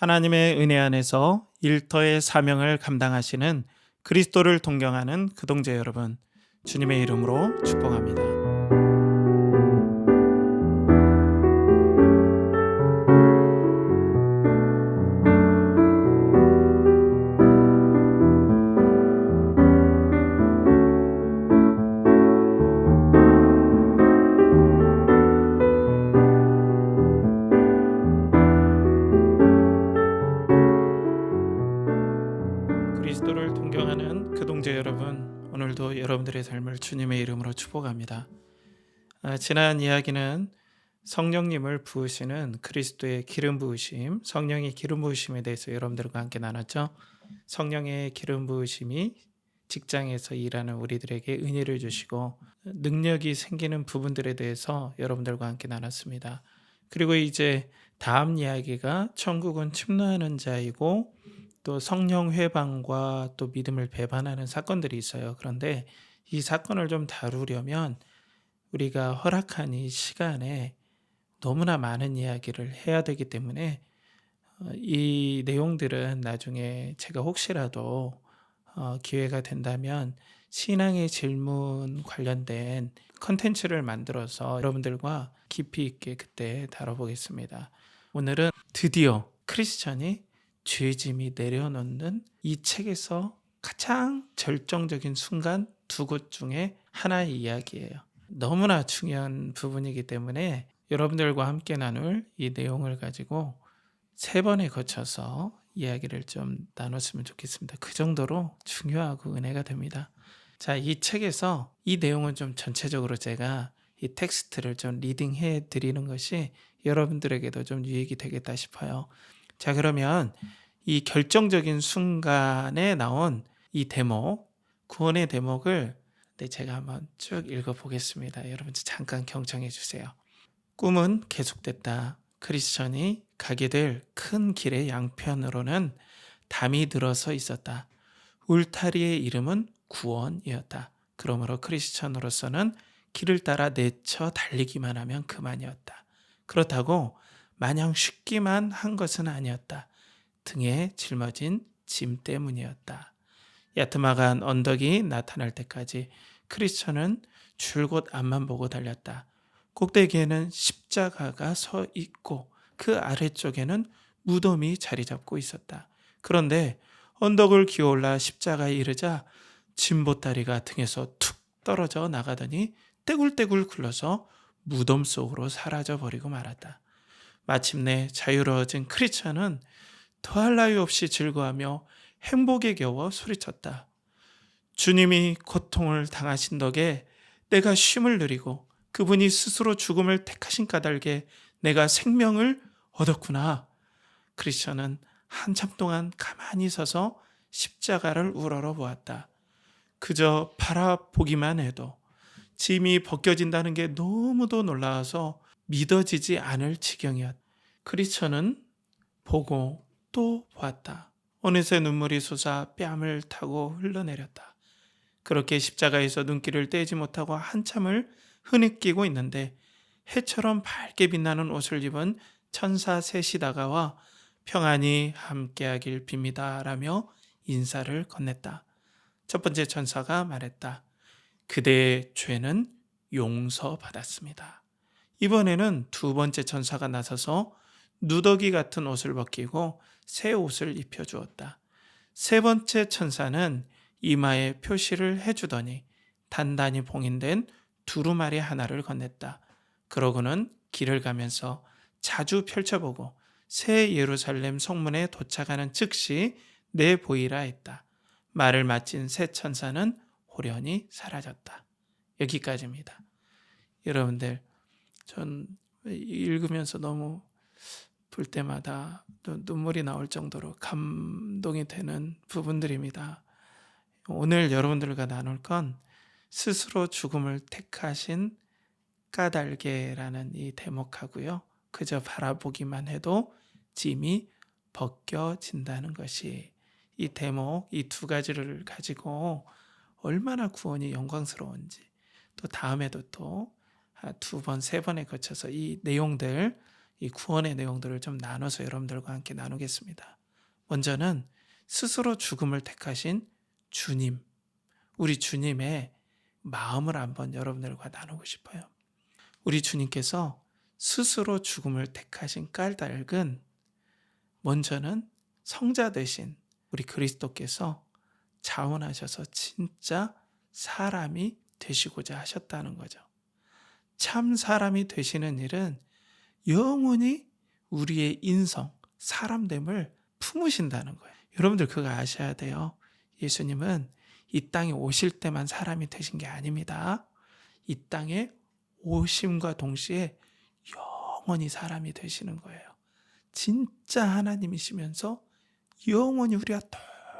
하나님의 은혜 안에서 일터의 사명을 감당하시는 그리스도를 동경하는 그동재 여러분, 주님의 이름으로 축복합니다. 그리스도를 동경하는 그동재 여러분, 오늘도 여러분들의 삶을 주님의 이름으로 축복합니다. 지난 이야기는 성령님을 부으시는 그리스도의 기름 부으심, 성령의 기름 부으심에 대해서 여러분들과 함께 나눴죠. 성령의 기름 부으심이 직장에서 일하는 우리들에게 은혜를 주시고 능력이 생기는 부분들에 대해서 여러분들과 함께 나눴습니다. 그리고 이제 다음 이야기가 천국은 침노하는 자이고 또 성령 회방과 또 믿음을 배반하는 사건들이 있어요. 그런데 이 사건을 좀 다루려면 우리가 허락한 이 시간에 너무나 많은 이야기를 해야 되기 때문에 이 내용들은 나중에 제가 혹시라도 기회가 된다면 신앙의 질문 관련된 컨텐츠를 만들어서 여러분들과 깊이 있게 그때 다뤄보겠습니다. 오늘은 드디어 크리스천이 죄짐이 내려놓는 이 책에서 가장 절정적인 순간 두 곳 중에 하나의 이야기예요. 너무나 중요한 부분이기 때문에 여러분들과 함께 나눌 이 내용을 가지고 3번에 거쳐서 이야기를 좀 나눴으면 좋겠습니다. 그 정도로 중요하고 은혜가 됩니다. 자, 이 책에서 이 내용은 좀 전체적으로 제가 이 텍스트를 좀 리딩해 드리는 것이 여러분들에게도 좀 유익이 되겠다 싶어요. 자, 그러면 이 결정적인 순간에 나온 이 대목, 구원의 대목을 제가 한번 쭉 읽어보겠습니다. 여러분 잠깐 경청해 주세요. 꿈은 계속됐다. 크리스천이 가게 될 큰 길의 양편으로는 담이 들어서 있었다. 울타리의 이름은 구원이었다. 그러므로 크리스천으로서는 길을 따라 내쳐 달리기만 하면 그만이었다. 그렇다고 마냥 쉽기만 한 것은 아니었다. 등에 짊어진 짐 때문이었다. 야트막한 언덕이 나타날 때까지 크리스천은 줄곧 앞만 보고 달렸다. 꼭대기에는 십자가가 서 있고 그 아래쪽에는 무덤이 자리 잡고 있었다. 그런데 언덕을 기어올라 십자가에 이르자 짐보따리가 등에서 툭 떨어져 나가더니 떼굴떼굴 굴러서 무덤 속으로 사라져 버리고 말았다. 마침내 자유로워진 크리스천은 더할 나위 없이 즐거워하며 행복에 겨워 소리쳤다. 주님이 고통을 당하신 덕에 내가 쉼을 누리고 그분이 스스로 죽음을 택하신 까닭에 내가 생명을 얻었구나. 크리스천은 한참 동안 가만히 서서 십자가를 우러러 보았다. 그저 바라보기만 해도 짐이 벗겨진다는 게 너무도 놀라워서 믿어지지 않을 지경이었다. 크리스천은 보고 또 보았다. 어느새 눈물이 솟아 뺨을 타고 흘러내렸다. 그렇게 십자가에서 눈길을 떼지 못하고 한참을 흐느끼고 있는데 해처럼 밝게 빛나는 옷을 입은 천사 셋이 다가와 평안히 함께하길 빕니다 라며 인사를 건넸다. 첫 번째 천사가 말했다. 그대의 죄는 용서받았습니다. 이번에는 두 번째 천사가 나서서 누더기 같은 옷을 벗기고 새 옷을 입혀주었다. 세 번째 천사는 이마에 표시를 해주더니 단단히 봉인된 두루마리 하나를 건넸다. 그러고는 길을 가면서 자주 펼쳐보고 새 예루살렘 성문에 도착하는 즉시 내보이라 했다. 말을 마친 새 천사는 호련히 사라졌다. 여기까지입니다. 여러분들, 전 읽으면서 너무 볼 때마다 또 눈물이 나올 정도로 감동이 되는 부분들입니다. 오늘 여러분들과 나눌 건 스스로 죽음을 택하신 까닭에라는 이 대목하고요. 그저 바라보기만 해도 짐이 벗겨진다는 것이 이 대목, 이 두 가지를 가지고 얼마나 구원이 영광스러운지 또 다음에도 또 두 번, 세 번에 거쳐서 이 내용들 이 구원의 내용들을 좀 나눠서 여러분들과 함께 나누겠습니다. 먼저는 스스로 죽음을 택하신 주님, 우리 주님의 마음을 한번 여러분들과 나누고 싶어요. 우리 주님께서 스스로 죽음을 택하신 까닭은 먼저는 성자 되신 우리 그리스도께서 자원하셔서 진짜 사람이 되시고자 하셨다는 거죠. 참 사람이 되시는 일은 영원히 우리의 인성, 사람됨을 품으신다는 거예요. 여러분들 그거 아셔야 돼요. 예수님은 이 땅에 오실 때만 사람이 되신 게 아닙니다. 이 땅에 오심과 동시에 영원히 사람이 되시는 거예요. 진짜 하나님이시면서 영원히 우리와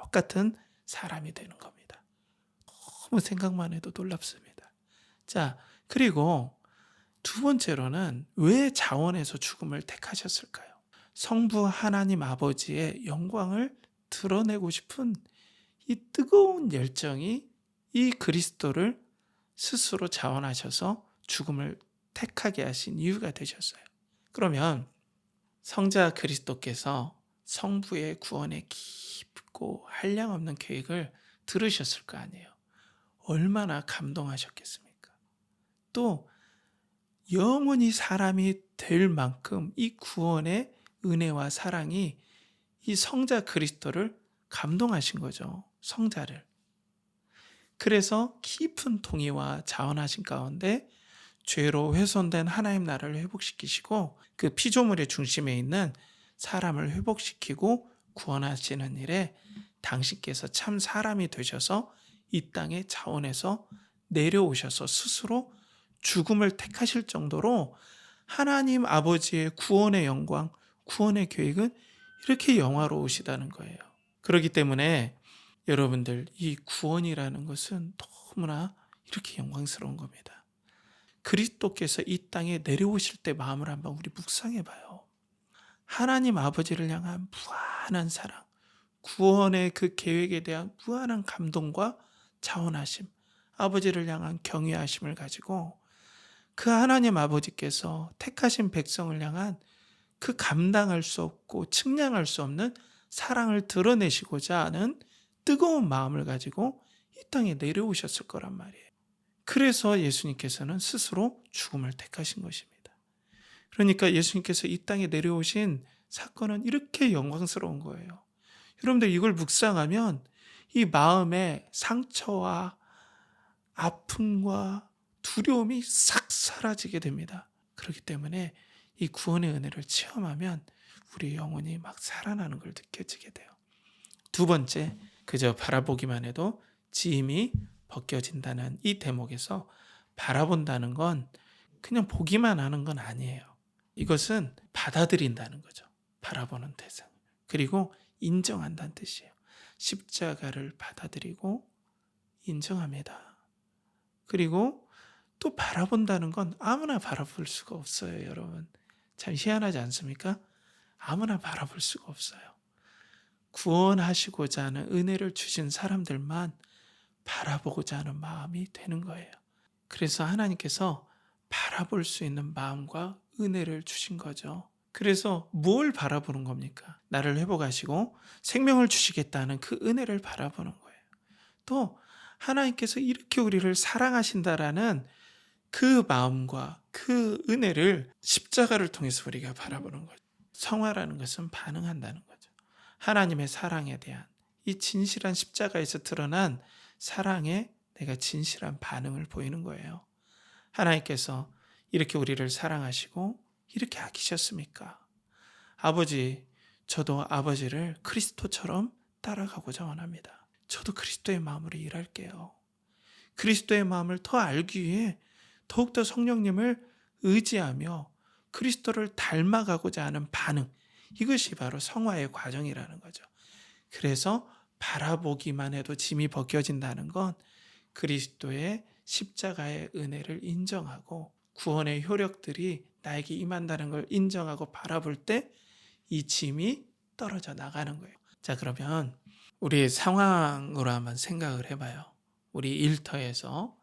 똑같은 사람이 되는 겁니다. 너무 생각만 해도 놀랍습니다. 자, 그리고 두 번째로는 왜 자원에서 죽음을 택하셨을까요? 성부 하나님 아버지의 영광을 드러내고 싶은 이 뜨거운 열정이 이 그리스도를 스스로 자원하셔서 죽음을 택하게 하신 이유가 되셨어요. 그러면 성자 그리스도께서 성부의 구원에 깊고 한량없는 계획을 들으셨을 거 아니에요. 얼마나 감동하셨겠습니까? 또 영원히 사람이 될 만큼 이 구원의 은혜와 사랑이 이 성자 그리스도를 감동하신 거죠. 성자를. 그래서 깊은 통의와 자원하신 가운데 죄로 훼손된 하나님 나라를 회복시키시고 그 피조물의 중심에 있는 사람을 회복시키고 구원하시는 일에 당신께서 참 사람이 되셔서 이 땅의 자원에서 내려오셔서 스스로 죽음을 택하실 정도로 하나님 아버지의 구원의 영광, 구원의 계획은 이렇게 영화로우시다는 거예요. 그렇기 때문에 여러분들 이 구원이라는 것은 너무나 이렇게 영광스러운 겁니다. 그리스도께서 이 땅에 내려오실 때 마음을 한번 우리 묵상해 봐요. 하나님 아버지를 향한 무한한 사랑, 구원의 그 계획에 대한 무한한 감동과 자원하심, 아버지를 향한 경외하심을 가지고 그 하나님 아버지께서 택하신 백성을 향한 그 감당할 수 없고 측량할 수 없는 사랑을 드러내시고자 하는 뜨거운 마음을 가지고 이 땅에 내려오셨을 거란 말이에요. 그래서 예수님께서는 스스로 죽음을 택하신 것입니다. 그러니까 예수님께서 이 땅에 내려오신 사건은 이렇게 영광스러운 거예요. 여러분들 이걸 묵상하면 이 마음의 상처와 아픔과 두려움이 싹 사라지게 됩니다. 그렇기 때문에 이 구원의 은혜를 체험하면 우리의 영혼이 막 살아나는 걸 느껴지게 돼요. 두 번째, 그저 바라보기만 해도 짐이 벗겨진다는 이 대목에서 바라본다는 건 그냥 보기만 하는 건 아니에요. 이것은 받아들인다는 거죠. 바라보는 대상. 그리고 인정한다는 뜻이에요. 십자가를 받아들이고 인정합니다. 그리고 또 바라본다는 건 아무나 바라볼 수가 없어요, 여러분. 참 희한하지 않습니까? 아무나 바라볼 수가 없어요. 구원하시고자 하는 은혜를 주신 사람들만 바라보고자 하는 마음이 되는 거예요. 그래서 하나님께서 바라볼 수 있는 마음과 은혜를 주신 거죠. 그래서 뭘 바라보는 겁니까? 나를 회복하시고 생명을 주시겠다는 그 은혜를 바라보는 거예요. 또 하나님께서 이렇게 우리를 사랑하신다라는 그 마음과 그 은혜를 십자가를 통해서 우리가 바라보는 거죠. 성화라는 것은 반응한다는 거죠. 하나님의 사랑에 대한 이 진실한 십자가에서 드러난 사랑에 내가 진실한 반응을 보이는 거예요. 하나님께서 이렇게 우리를 사랑하시고 이렇게 아끼셨습니까? 아버지, 저도 아버지를 그리스도처럼 따라가고자 원합니다. 저도 그리스도의 마음으로 일할게요. 그리스도의 마음을 더 알기 위해 더욱더 성령님을 의지하며 그리스도를 닮아가고자 하는 반응, 이것이 바로 성화의 과정이라는 거죠. 그래서 바라보기만 해도 짐이 벗겨진다는 건 그리스도의 십자가의 은혜를 인정하고 구원의 효력들이 나에게 임한다는 걸 인정하고 바라볼 때 이 짐이 떨어져 나가는 거예요. 자, 그러면 우리의 상황으로 한번 생각을 해봐요. 우리 일터에서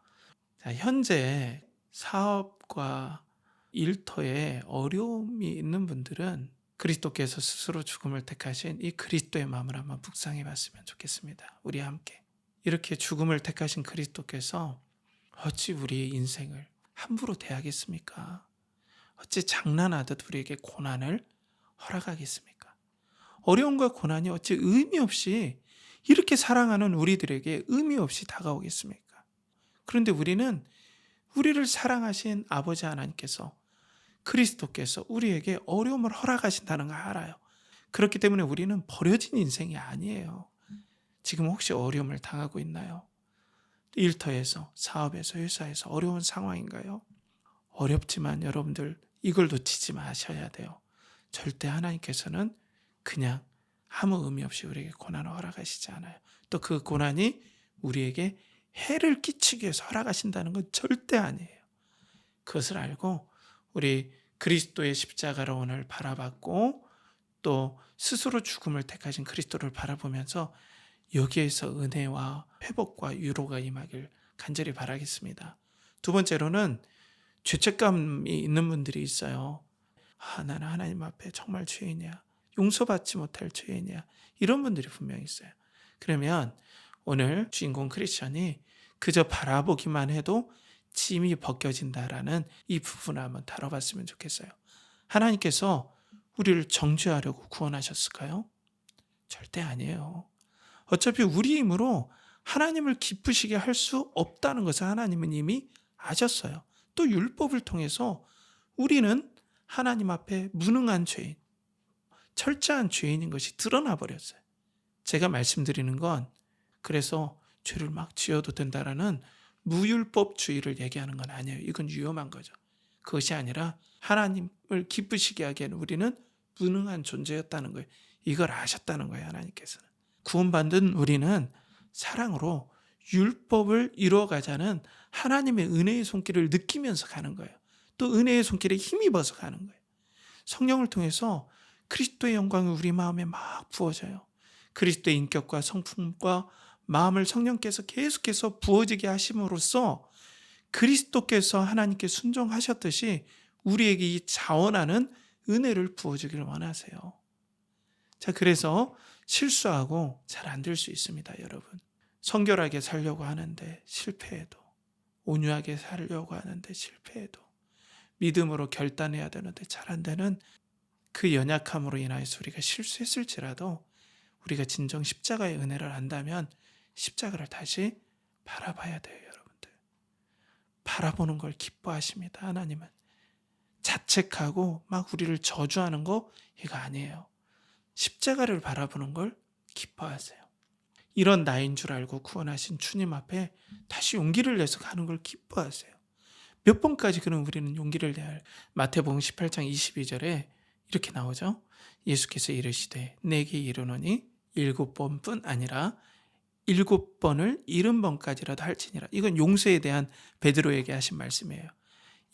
자, 현재 사업과 일터에 어려움이 있는 분들은 그리스도께서 스스로 죽음을 택하신 이 그리스도의 마음을 한번 묵상해 봤으면 좋겠습니다. 우리 함께. 이렇게 죽음을 택하신 그리스도께서 어찌 우리의 인생을 함부로 대하겠습니까? 어찌 장난하듯 우리에게 고난을 허락하겠습니까? 어려움과 고난이 어찌 의미 없이 이렇게 사랑하는 우리들에게 의미 없이 다가오겠습니까? 그런데 우리는 우리를 사랑하신 아버지 하나님께서 그리스도께서 우리에게 어려움을 허락하신다는 걸 알아요. 그렇기 때문에 우리는 버려진 인생이 아니에요. 지금 혹시 어려움을 당하고 있나요? 일터에서, 사업에서, 회사에서 어려운 상황인가요? 어렵지만 여러분들 이걸 놓치지 마셔야 돼요. 절대 하나님께서는 그냥 아무 의미 없이 우리에게 고난을 허락하시지 않아요. 또 그 고난이 우리에게 해를 끼치기 위해서 허락하신다는 건 절대 아니에요. 그것을 알고 우리 그리스도의 십자가를 오늘 바라봤고 또 스스로 죽음을 택하신 그리스도를 바라보면서 여기에서 은혜와 회복과 위로가 임하길 간절히 바라겠습니다. 두 번째로는 죄책감이 있는 분들이 있어요. 나는 하나님 앞에 정말 죄인이야. 용서받지 못할 죄인이야. 이런 분들이 분명히 있어요. 그러면 오늘 주인공 크리스천이 그저 바라보기만 해도 짐이 벗겨진다라는 이 부분을 한번 다뤄봤으면 좋겠어요. 하나님께서 우리를 정죄하려고 구원하셨을까요? 절대 아니에요. 어차피 우리 힘으로 하나님을 기쁘시게 할 수 없다는 것을 하나님은 이미 아셨어요. 또 율법을 통해서 우리는 하나님 앞에 무능한 죄인, 철저한 죄인인 것이 드러나 버렸어요. 제가 말씀드리는 건 그래서 죄를 막 지어도 된다라는 무율법주의를 얘기하는 건 아니에요. 이건 위험한 거죠. 그것이 아니라 하나님을 기쁘시게 하기에는 우리는 무능한 존재였다는 거예요. 이걸 아셨다는 거예요. 하나님께서는. 구원받은 우리는 사랑으로 율법을 이루어가자는 하나님의 은혜의 손길을 느끼면서 가는 거예요. 또 은혜의 손길에 힘입어서 가는 거예요. 성령을 통해서 그리스도의 영광이 우리 마음에 막 부어져요. 그리스도의 인격과 성품과 마음을 성령께서 계속해서 부어지게 하심으로써 그리스도께서 하나님께 순종하셨듯이 우리에게 이 자원하는 은혜를 부어주기를 원하세요. 자, 그래서 실수하고 잘 안 될 수 있습니다, 여러분. 성결하게 살려고 하는데 실패해도, 온유하게 살려고 하는데 실패해도, 믿음으로 결단해야 되는데 잘 안 되는 그 연약함으로 인하여서 우리가 실수했을지라도 우리가 진정 십자가의 은혜를 안다면 십자가를 다시 바라봐야 돼요, 여러분들. 바라보는 걸 기뻐하십니다, 하나님은. 자책하고 막 우리를 저주하는 거 이거 아니에요. 십자가를 바라보는 걸 기뻐하세요. 이런 나인 줄 알고 구원하신 주님 앞에 다시 용기를 내서 가는 걸 기뻐하세요. 몇 번까지 그럼 우리는 용기를 내야 할 마태복음 18장 22절에 이렇게 나오죠. 예수께서 이르시되 내게 이르노니 7번뿐 아니라 7번을 70번까지라도 할지니라. 이건 용서에 대한 베드로에게 하신 말씀이에요.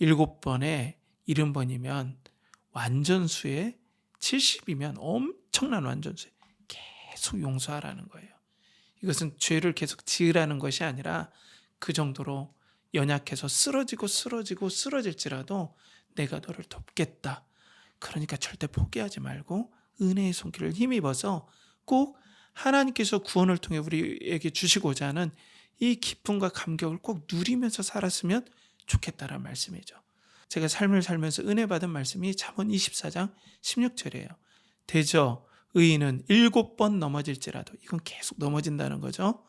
7번에 70번이면 완전수에 70이면 엄청난 완전수에 계속 용서하라는 거예요. 이것은 죄를 계속 지으라는 것이 아니라 그 정도로 연약해서 쓰러질지라도 내가 너를 돕겠다. 그러니까 절대 포기하지 말고 은혜의 손길을 힘입어서 꼭 하나님께서 구원을 통해 우리에게 주시고자 하는 이 기쁨과 감격을 꼭 누리면서 살았으면 좋겠다라는 말씀이죠. 제가 삶을 살면서 은혜 받은 말씀이 잠언 24장 16절이에요. 대저 의인은 7번 넘어질지라도, 이건 계속 넘어진다는 거죠.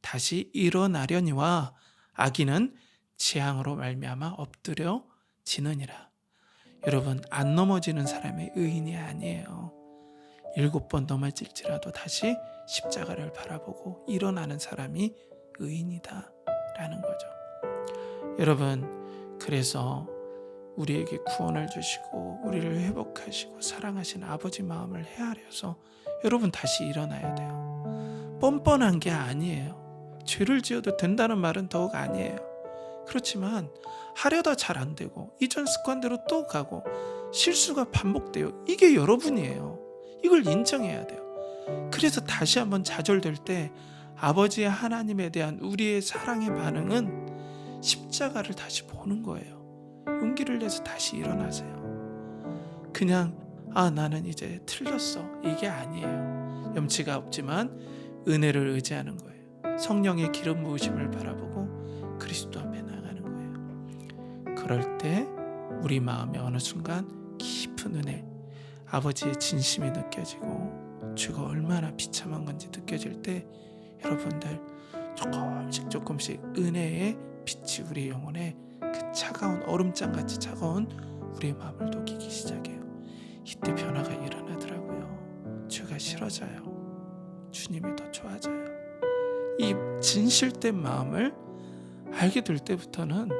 다시 일어나려니와 악인은 재앙으로 말미암아 엎드려 지느니라. 여러분, 안 넘어지는 사람이 의인이 아니에요. 7번 넘어질지라도 다시 십자가를 바라보고 일어나는 사람이 의인이다 라는 거죠. 여러분, 그래서 우리에게 구원을 주시고 우리를 회복하시고 사랑하신 아버지 마음을 헤아려서 여러분 다시 일어나야 돼요. 뻔뻔한 게 아니에요. 죄를 지어도 된다는 말은 더욱 아니에요. 그렇지만 하려다 잘 안 되고 이전 습관대로 또 가고 실수가 반복돼요. 이게 여러분이에요. 이걸 인정해야 돼요. 그래서 다시 한번 좌절될 때 아버지의 하나님에 대한 우리의 사랑의 반응은 십자가를 다시 보는 거예요. 용기를 내서 다시 일어나세요. 그냥 나는 이제 틀렸어, 이게 아니에요. 염치가 없지만 은혜를 의지하는 거예요. 성령의 기름 부으심을 바라보고 그리스도 앞에 나가는 거예요. 그럴 때 우리 마음에 어느 순간 깊은 은혜, 아버지의 진심이 느껴지고 주가 얼마나 비참한 건지 느껴질 때 여러분들 조금씩 은혜의 빛이 우리 영혼에 그 차가운 얼음장같이 차가운 우리의 마음을 녹이기 시작해요. 이때 변화가 일어나더라고요. 죄가 싫어져요. 주님이 더 좋아져요. 이 진실된 마음을 알게 될 때부터는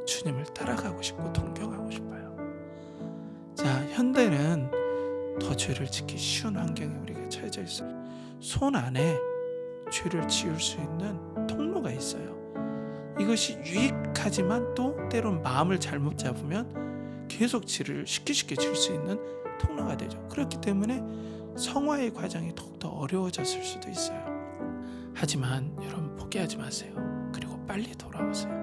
주님을 따라가고 싶고 동경하고 싶어요. 자, 현대는 더 죄를 짓기 쉬운 환경에 우리가 처해져 있어요. 손 안에 죄를 지을 수 있는 통로가 있어요. 이것이 유익하지만 또 때론 마음을 잘못 잡으면 계속 죄를 쉽게 지을 수 있는 통로가 되죠. 그렇기 때문에 성화의 과정이 더욱더 어려워졌을 수도 있어요. 하지만 여러분 포기하지 마세요. 그리고 빨리 돌아오세요.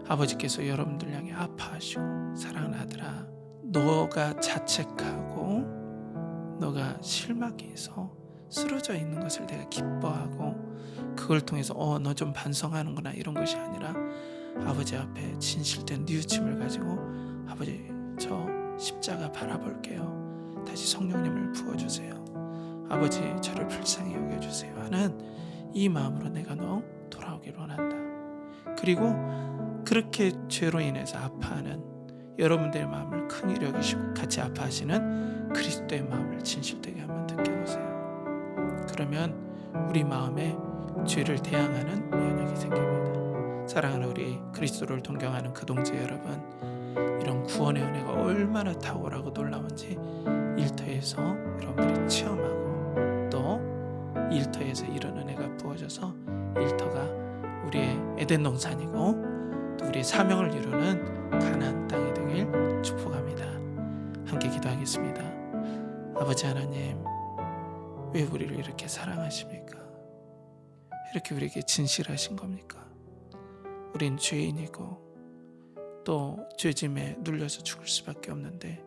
아버지께서 여러분들 향해 아파하시고 사랑하는 아들아, 너가 자책하고 너가 실망해서 쓰러져 있는 것을 내가 기뻐하고 그걸 통해서 너 좀 반성하는구나 이런 것이 아니라 아버지 앞에 진실된 뉘우침을 가지고 아버지 저 십자가 바라볼게요. 다시 성령님을 부어주세요. 아버지 저를 불쌍히 여겨주세요 하는 이 마음으로 내가 너 돌아오기를 원한다. 그리고 그렇게 죄로 인해서 아파하는 여러분들의 마음을 긍휼히 여기시고 같이 아파하시는 그리스도의 마음을 진실되게 한번 느껴보세요. 그러면 우리 마음에 죄를 대항하는 면역이 생깁니다. 사랑하는 우리 그리스도를 동경하는 그 동지 여러분, 이런 구원의 은혜가 얼마나 탁월하고 놀라운지 일터에서 여러분들이 체험하고 또 일터에서 이런 은혜가 부어져서 일터가 우리의 에덴 동산이고 또 우리의 사명을 이루는 가나안 땅이 되길 축복합니다. 함께 기도하겠습니다. 아버지 하나님, 왜 우리를 이렇게 사랑하십니까? 이렇게 우리에게 진실하신 겁니까? 우린 죄인이고 또 죄짐에 눌려서 죽을 수밖에 없는데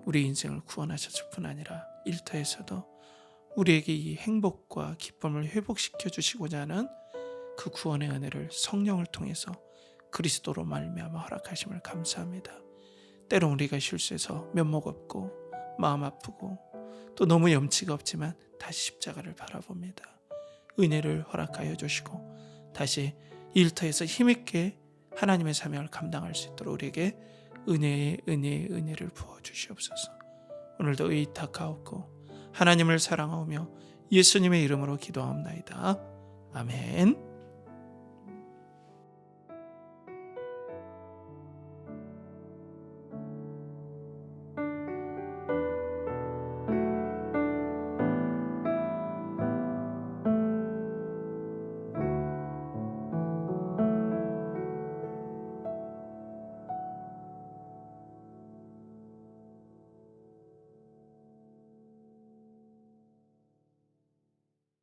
우리 인생을 구원하셨을 뿐 아니라 일터에서도 우리에게 이 행복과 기쁨을 회복시켜 주시고자 하는 그 구원의 은혜를 성령을 통해서 그리스도로 말미암아 허락하심을 감사합니다. 때론 우리가 실수해서 면목 없고 마음 아프고 또 너무 염치가 없지만 다시 십자가를 바라봅니다. 은혜를 허락하여 주시고 다시 일터에서 힘있게 하나님의 사명을 감당할 수 있도록 우리에게 은혜를 부어주시옵소서. 오늘도 의탁하옵고 하나님을 사랑하며 예수님의 이름으로 기도하옵나이다. 아멘.